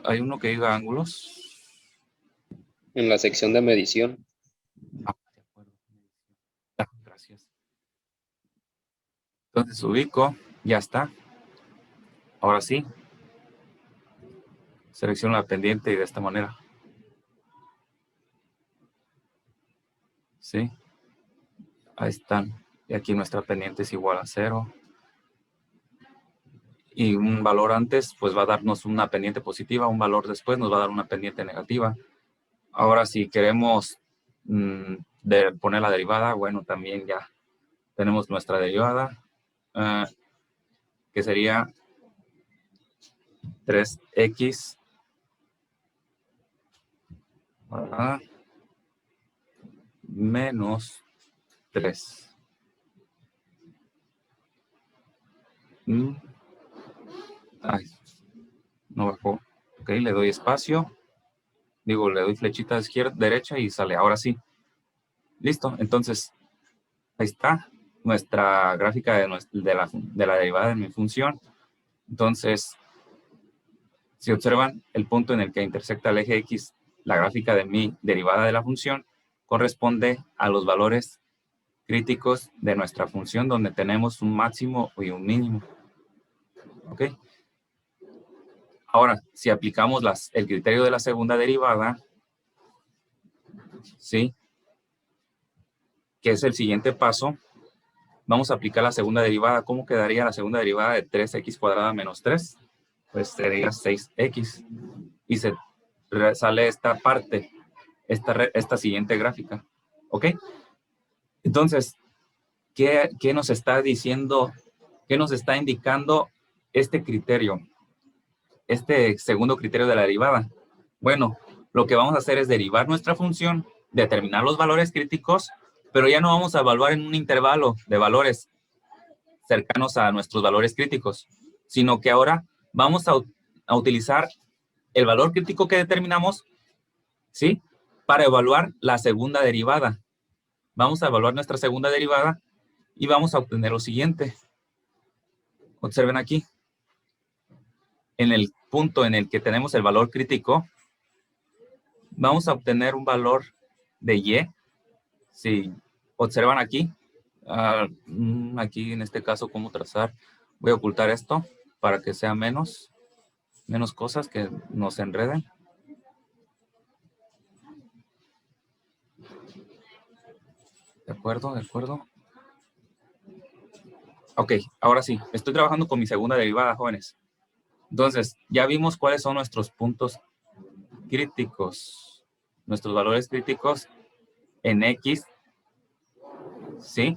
Hay uno que diga ángulos. En la sección de medición. Ah, de acuerdo. Ah, gracias. Entonces ubico, ya está. Ahora sí. Selecciono la pendiente y de esta manera. ¿Sí? Ahí están. Y aquí nuestra pendiente es igual a 0. Y un valor antes, pues va a darnos una pendiente positiva. Un valor después nos va a dar una pendiente negativa. Ahora, si queremos poner la derivada, bueno, también ya tenemos nuestra derivada, que sería 3x menos 3. Ay, no bajó. Ok, le doy espacio. Digo, le doy flechita a izquierda, derecha y sale. Ahora sí. Listo. Entonces, ahí está nuestra gráfica de la derivada de mi función. Entonces, si observan el punto en el que intersecta el eje X, la gráfica de mi derivada de la función corresponde a los valores críticos de nuestra función donde tenemos un máximo y un mínimo. ¿Ok? Ahora, si aplicamos el criterio de la segunda derivada, ¿sí? Que es el siguiente paso, vamos a aplicar la segunda derivada. ¿Cómo quedaría la segunda derivada de 3x cuadrada menos 3? Pues sería 6x. Y se sale esta parte, esta siguiente gráfica. ¿Ok? Entonces, ¿qué nos está diciendo? ¿Qué nos está indicando este criterio? Este segundo criterio de la derivada. Bueno, lo que vamos a hacer es derivar nuestra función, determinar los valores críticos, pero ya no vamos a evaluar en un intervalo de valores cercanos a nuestros valores críticos. sino que ahora vamos a utilizar el valor crítico que determinamos, ¿sí? Para evaluar la segunda derivada. Vamos a evaluar nuestra segunda derivada y vamos a obtener lo siguiente. Observen aquí. En el punto en el que tenemos el valor crítico, vamos a obtener un valor de y. Si observan aquí, aquí en este caso, ¿cómo trazar? Voy a ocultar esto para que sea menos cosas que nos enreden. De acuerdo, de acuerdo. Ok, ahora sí, estoy trabajando con mi segunda derivada, jóvenes. Entonces, ya vimos cuáles son nuestros puntos críticos, nuestros valores críticos en X, ¿sí?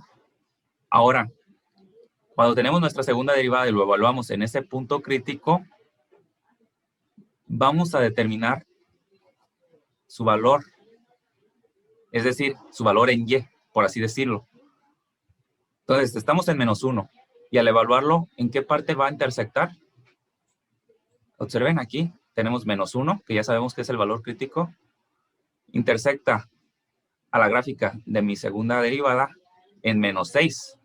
Ahora, cuando tenemos nuestra segunda derivada y lo evaluamos en ese punto crítico, vamos a determinar su valor, es decir, su valor en Y, por así decirlo. Entonces, estamos en -1 y al evaluarlo, ¿en qué parte va a intersectar? Observen aquí, tenemos -1, que ya sabemos que es el valor crítico, intersecta a la gráfica de mi segunda derivada en -6.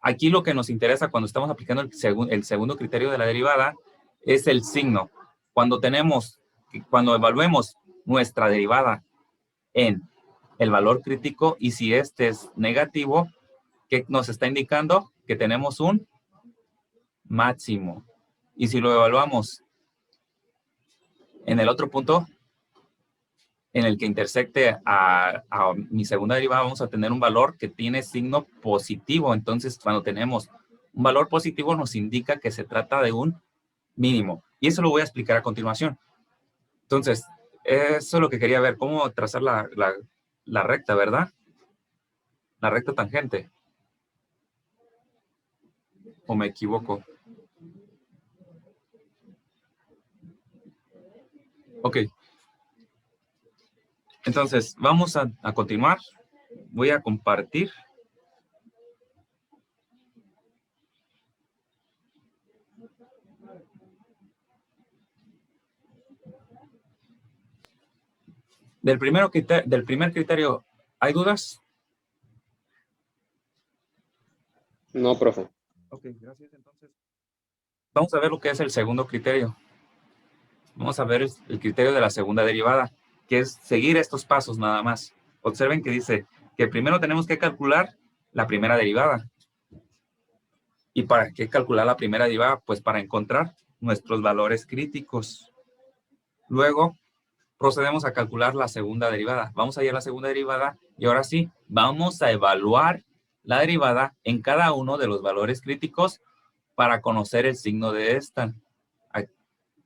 Aquí lo que nos interesa cuando estamos aplicando el segundo criterio de la derivada es el signo. Cuando evaluemos nuestra derivada en el valor crítico y si este es negativo, ¿qué nos está indicando? Que tenemos un máximo. Y si lo evaluamos en el otro punto, en el que intersecte a mi segunda derivada, vamos a tener un valor que tiene signo positivo. Entonces, cuando tenemos un valor positivo, nos indica que se trata de un mínimo. Y eso lo voy a explicar a continuación. Entonces, eso es lo que quería ver, cómo trazar la recta, ¿verdad? La recta tangente. ¿O me equivoco? Ok. Entonces, vamos a continuar. Voy a compartir. Del primer criterio, ¿hay dudas? No, profe. Ok, gracias. Entonces, vamos a ver lo que es el segundo criterio. Vamos a ver el criterio de la segunda derivada, que es seguir estos pasos nada más. Observen que dice que primero tenemos que calcular la primera derivada. ¿Y para qué calcular la primera derivada? Pues para encontrar nuestros valores críticos. Luego, procedemos a calcular la segunda derivada. Vamos a ir a la segunda derivada y ahora sí, vamos a evaluar la derivada en cada uno de los valores críticos para conocer el signo de esta.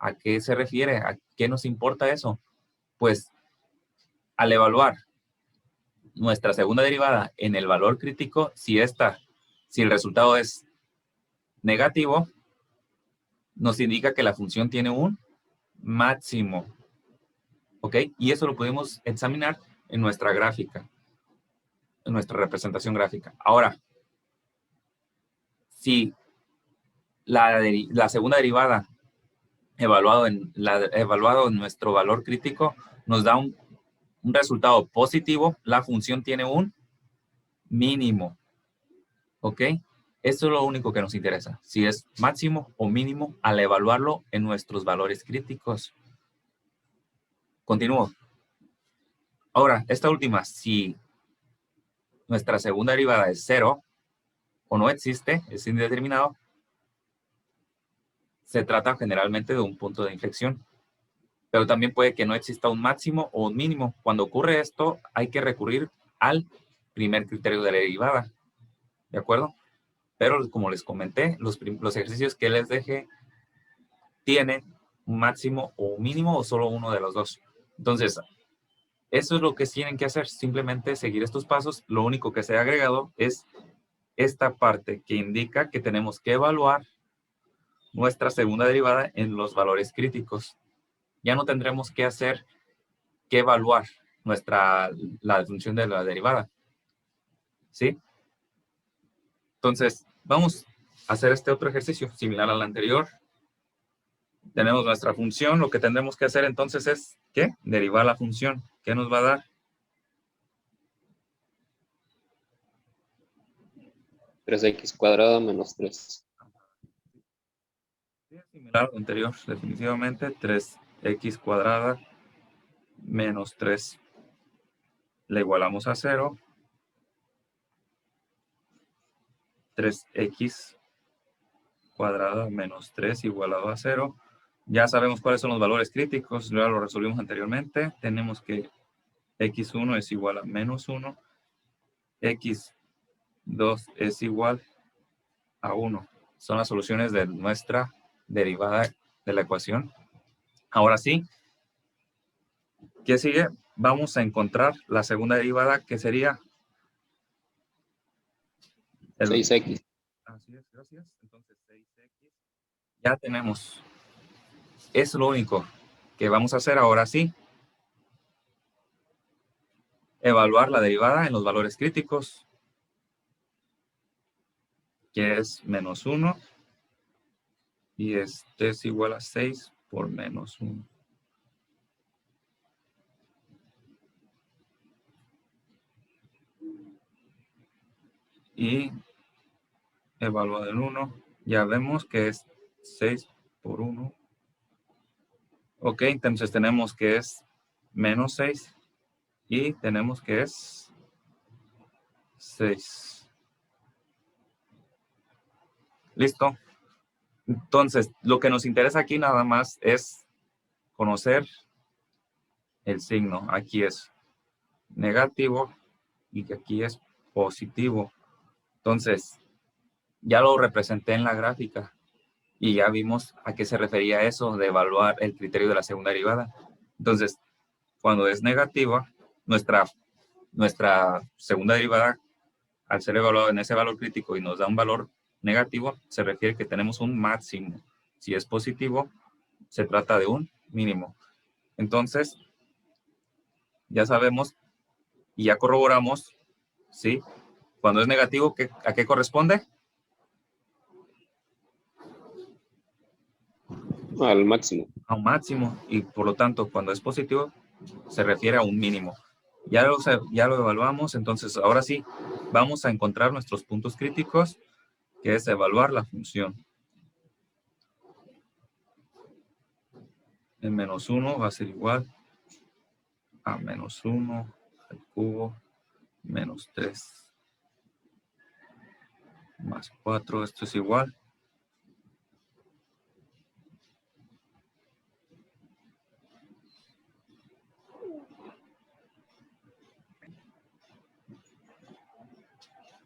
¿A qué se refiere? ¿A qué nos importa eso? Pues al evaluar nuestra segunda derivada en el valor crítico, si el resultado es negativo, nos indica que la función tiene un máximo. ¿Ok? Y eso lo podemos examinar en nuestra gráfica, en nuestra representación gráfica. Ahora, si la segunda derivada evaluado en nuestro valor crítico nos da un resultado positivo, la función tiene un mínimo. ¿Ok? Eso es lo único que nos interesa. Si es máximo o mínimo al evaluarlo en nuestros valores críticos. Continúo. Ahora, esta última, si nuestra segunda derivada es 0 o no existe, es indeterminado, se trata generalmente de un punto de inflexión. Pero también puede que no exista un máximo o un mínimo. Cuando ocurre esto, hay que recurrir al primer criterio de la derivada. ¿De acuerdo? Pero como les comenté, los ejercicios que les dejé tienen un máximo o un mínimo o solo uno de los dos. Entonces, eso es lo que tienen que hacer. Simplemente seguir estos pasos. Lo único que se ha agregado es esta parte que indica que tenemos que evaluar nuestra segunda derivada en los valores críticos. Ya no tendremos que evaluar la función de la derivada. ¿Sí? Entonces, vamos hacer este otro ejercicio similar al anterior. Tenemos nuestra función. Lo que tendremos que hacer entonces es, ¿qué? Derivar la función. ¿Qué nos va a dar? 3x cuadrado menos 3. Sí, es similar al anterior, definitivamente. 3x cuadrada menos 3. Le igualamos a 0. 3x cuadrada menos 3 igualado a 0. Ya sabemos cuáles son los valores críticos, ya lo resolvimos anteriormente. Tenemos que x1 es igual a menos 1, x2 es igual a 1. Son las soluciones de nuestra derivada de la ecuación. Ahora sí, ¿qué sigue? Vamos a encontrar la segunda derivada, que sería 6x. Así es, gracias. Entonces 6x. Ya tenemos. Es lo único que vamos a hacer ahora sí. Evaluar la derivada en los valores críticos, que es menos 1. Y este es igual a 6 por menos 1. Y evaluado en 1, ya vemos que es 6 por 1. Ok, entonces tenemos que es menos 6 y tenemos que es 6. Listo. Entonces, lo que nos interesa aquí nada más es conocer el signo. Aquí es negativo y que aquí es positivo. Entonces, ya lo representé en la gráfica y ya vimos a qué se refería eso de evaluar el criterio de la segunda derivada. Entonces, cuando es negativa, nuestra segunda derivada, al ser evaluada en ese valor crítico y nos da un valor negativo, se refiere que tenemos un máximo. Si es positivo, se trata de un mínimo. Entonces, ya sabemos y ya corroboramos, ¿sí? Cuando es negativo, ¿a qué corresponde? Al máximo. A un máximo. Y por lo tanto, cuando es positivo, se refiere a un mínimo. Ya lo evaluamos, entonces ahora sí, vamos a encontrar nuestros puntos críticos, que es evaluar la función. El menos 1 va a ser igual a menos 1 al cubo menos 3 más 4. Esto es igual.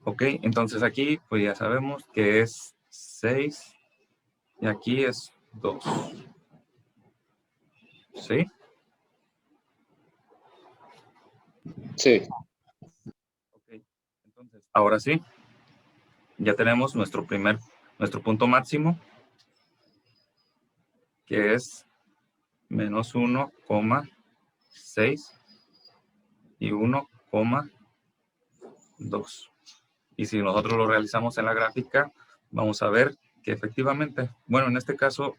Ok, entonces aquí pues ya sabemos que es 6 y aquí es 2. ¿Sí? Sí. Ok, entonces ahora sí, ya tenemos nuestro punto máximo, que es menos 1,6 y 1,2. Y si nosotros lo realizamos en la gráfica, vamos a ver que efectivamente, bueno, en este caso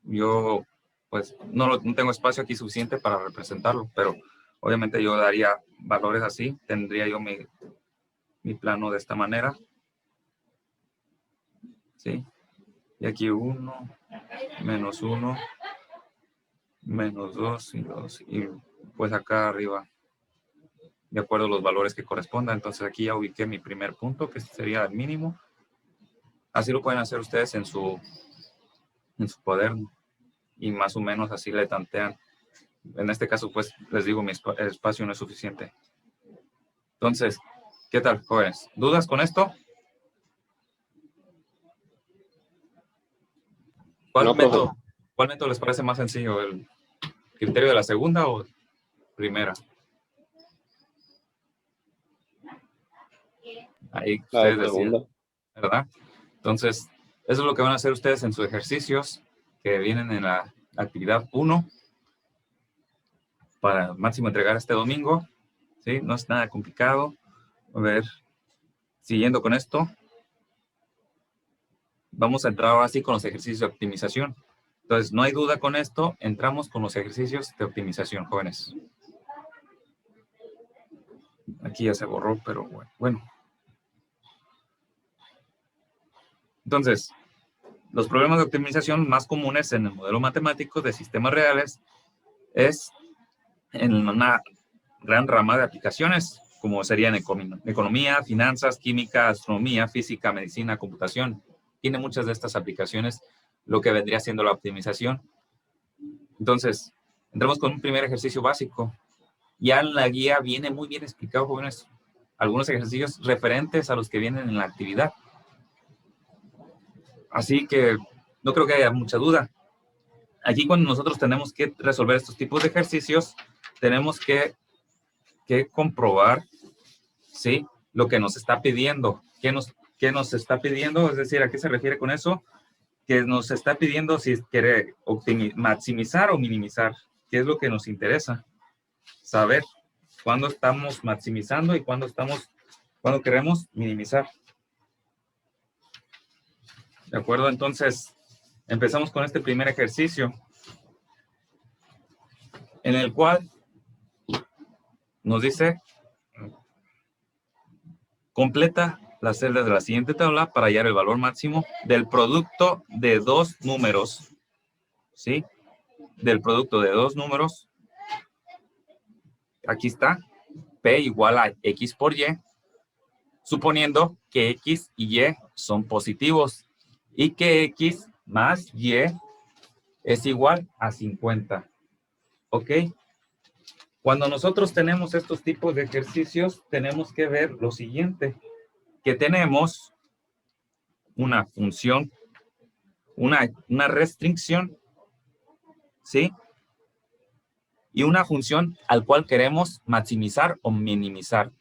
yo pues no tengo espacio aquí suficiente para representarlo, pero obviamente yo daría valores así, tendría yo mi plano de esta manera, ¿sí? Y aquí 1, menos 1, menos 2 y 2, y pues acá arriba, de acuerdo a los valores que correspondan. Entonces aquí ya ubiqué mi primer punto, que sería el mínimo. Así lo pueden hacer ustedes en su cuaderno, y más o menos así le tantean. En este caso, pues, les digo, el espacio no es suficiente. Entonces, ¿qué tal, jóvenes? ¿Dudas con esto? No, profe. ¿Cuál método les parece más sencillo? ¿El criterio de la segunda o primera? Ahí La ustedes decían, segunda. ¿verdad? Entonces, eso es lo que van a hacer ustedes en sus ejercicios que vienen en la actividad 1 para máximo entregar este domingo. ¿Sí? No es nada complicado. A ver, siguiendo con esto. Vamos a entrar ahora sí con los ejercicios de optimización. Entonces, no hay duda con esto, entramos con los ejercicios de optimización, jóvenes. Aquí ya se borró, pero bueno. Entonces, los problemas de optimización más comunes en el modelo matemático de sistemas reales es en una gran rama de aplicaciones, como serían economía, finanzas, química, astronomía, física, medicina, computación. Tiene muchas de estas aplicaciones lo que vendría siendo la optimización. Entonces, entramos con un primer ejercicio básico. Ya en la guía viene muy bien explicado, jóvenes, algunos ejercicios referentes a los que vienen en la actividad. Así que no creo que haya mucha duda. Aquí cuando nosotros tenemos que resolver estos tipos de ejercicios, tenemos que comprobar, ¿sí?, lo que nos está pidiendo. ¿Qué nos está pidiendo? Es decir, ¿a qué se refiere con eso? Que nos está pidiendo si quiere maximizar o minimizar. ¿Qué es lo que nos interesa? Saber cuándo estamos maximizando y cuándo queremos minimizar. ¿De acuerdo? Entonces, empezamos con este primer ejercicio, en el cual nos dice, completa las celdas de la siguiente tabla para hallar el valor máximo del producto de dos números, ¿sí? Del producto de dos números. Aquí está, P igual a X por Y, suponiendo que X y Y son positivos y que X más Y es igual a 50. ¿Ok? Cuando nosotros tenemos estos tipos de ejercicios, tenemos que ver lo siguiente, que tenemos una función, una restricción, ¿sí? Y una función al cual queremos maximizar o minimizar.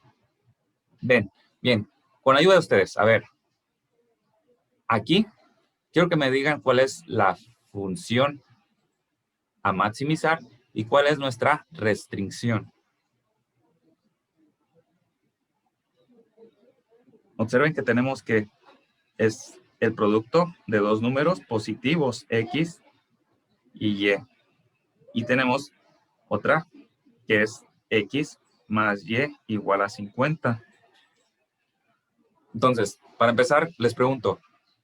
Ven, bien, con ayuda de ustedes, a ver, aquí quiero que me digan cuál es la función a maximizar y cuál es nuestra restricción. Observen que tenemos que es el producto de dos números positivos, X y Y. Y tenemos otra que es X más Y igual a 50. Entonces, para empezar, les pregunto,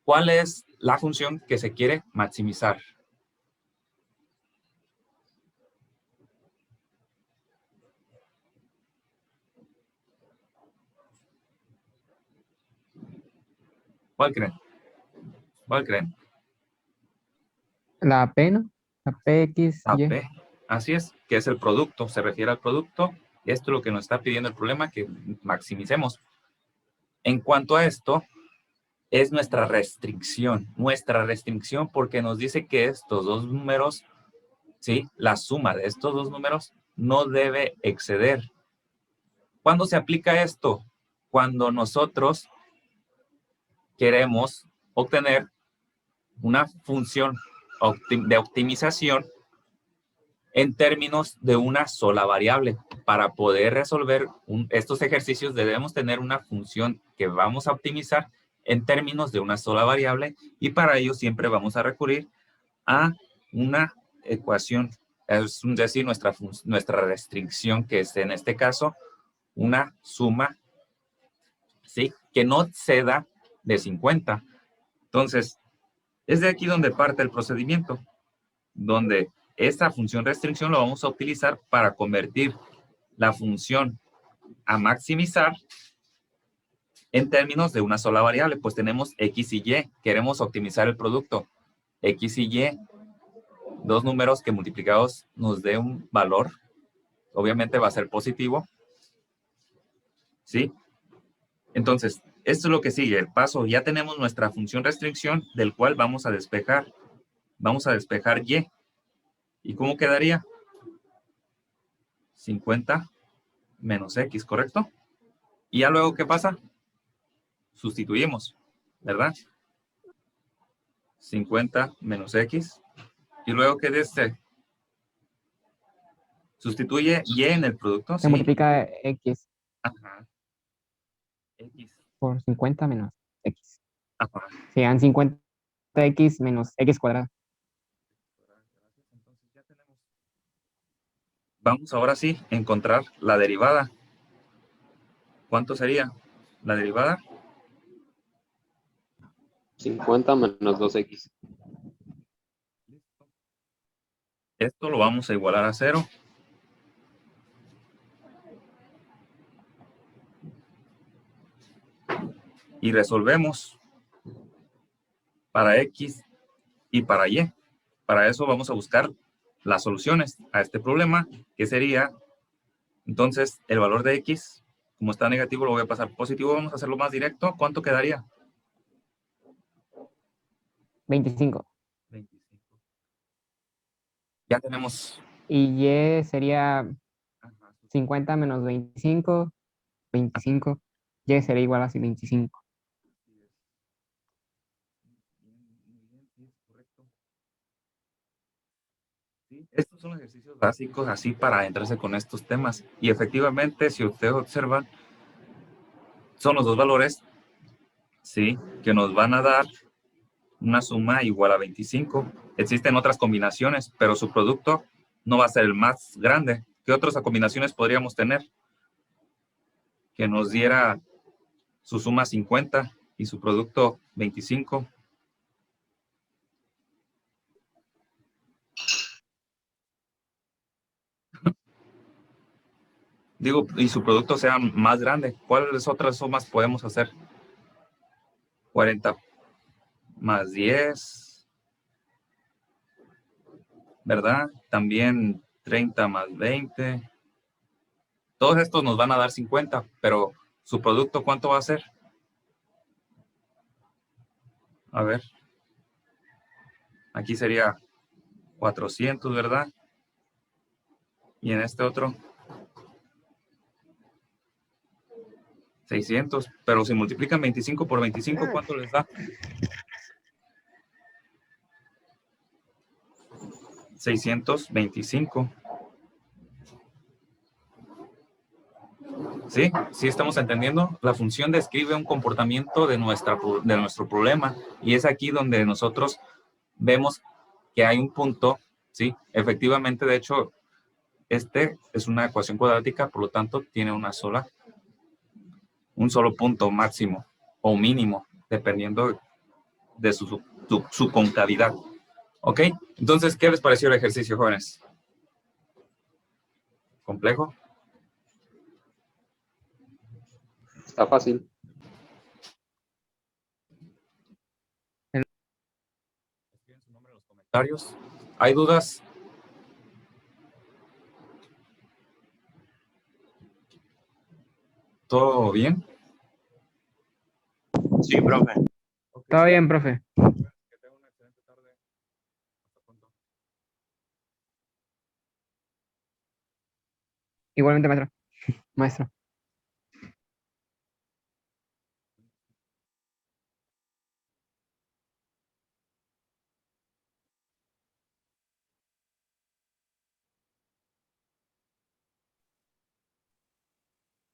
¿cuál es la función que se quiere maximizar? ¿Cuál creen? ¿Cuál creen? La P, ¿no? La PX, La Y. P. Así es, que es el producto, se refiere al producto. Esto es lo que nos está pidiendo el problema, que maximicemos. En cuanto a esto, es nuestra restricción porque nos dice que estos dos números, ¿sí?, la suma de estos dos números no debe exceder. ¿Cuándo se aplica esto? Cuando nosotros queremos obtener una función de optimización en términos de una sola variable. Para poder resolver estos ejercicios debemos tener una función que vamos a optimizar en términos de una sola variable y para ello siempre vamos a recurrir a una ecuación, es decir, nuestra restricción, que es en este caso una suma, ¿sí?, que no exceda de 50. Entonces, es de aquí donde parte el procedimiento, donde esta función restricción lo vamos a utilizar para convertir la función a maximizar en términos de una sola variable. Pues tenemos X y Y, queremos optimizar el producto. X y Y, dos números que multiplicados nos dé un valor, obviamente va a ser positivo, ¿sí? Entonces, esto es lo que sigue, el paso. Ya tenemos nuestra función restricción del cual vamos a despejar. Vamos a despejar Y. ¿Y cómo quedaría? 50 menos X, ¿correcto? Y ya luego, ¿qué pasa? Sustituimos, ¿verdad? 50 menos X. Y luego, ¿qué dice? Sustituye Y en el producto, Se ¿sí? multiplica X Ajá. X. por 50 menos X. Ajá. Sean 50 X menos X cuadrado. Entonces ya tenemos. Vamos ahora sí a encontrar la derivada. ¿Cuánto sería la derivada? 50 menos 2x. Esto lo vamos a igualar a 0. Y resolvemos para X y para Y. Para eso vamos a buscar las soluciones a este problema, que sería, entonces, el valor de X, como está negativo, lo voy a pasar positivo. Vamos a hacerlo más directo. ¿Cuánto quedaría? 25. 25. Ya tenemos. Y Y sería Ajá, 50 menos 25. 25. Y sería igual a 25. muy bien, sí, es correcto. Sí, estos son ejercicios básicos así para entrarse con estos temas. Y efectivamente, si ustedes observan, son los dos valores, sí, que nos van a dar una suma igual a 25. Existen otras combinaciones, pero su producto no va a ser el más grande. ¿Qué otras combinaciones podríamos tener? Que nos diera su suma 50 y su producto 25. Digo, y su producto sea más grande. ¿Cuáles otras sumas podemos hacer? 40 más 10, ¿verdad? También 30 más 20. Todos estos nos van a dar 50, pero su producto, ¿cuánto va a ser? A ver, aquí sería 400, ¿verdad? Y en este otro, 600. Pero si multiplican 25 por 25, ¿cuánto les da? 625. ¿Sí? ¿Sí estamos entendiendo? La función describe un comportamiento de nuestro problema. Y es aquí donde nosotros vemos que hay un punto, ¿sí? Efectivamente, de hecho, este es una ecuación cuadrática, por lo tanto, tiene un solo punto máximo o mínimo, dependiendo de su concavidad. ¿Ok? Entonces, ¿qué les pareció el ejercicio, jóvenes? ¿Complejo? Está fácil. Escriben su nombre en los comentarios. ¿Hay dudas? ¿Todo bien? Sí, profe. Okay. Todo bien, profe. Que tengan una excelente tarde. Hasta pronto. Igualmente, maestro. Maestro.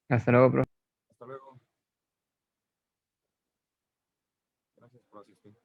Hasta luego, profe. Hasta luego. Gracias por asistir.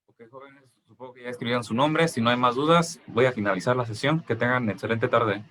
Ok, jóvenes, supongo que ya escribieron su nombre. Si no hay más dudas, voy a finalizar la sesión. Que tengan excelente tarde.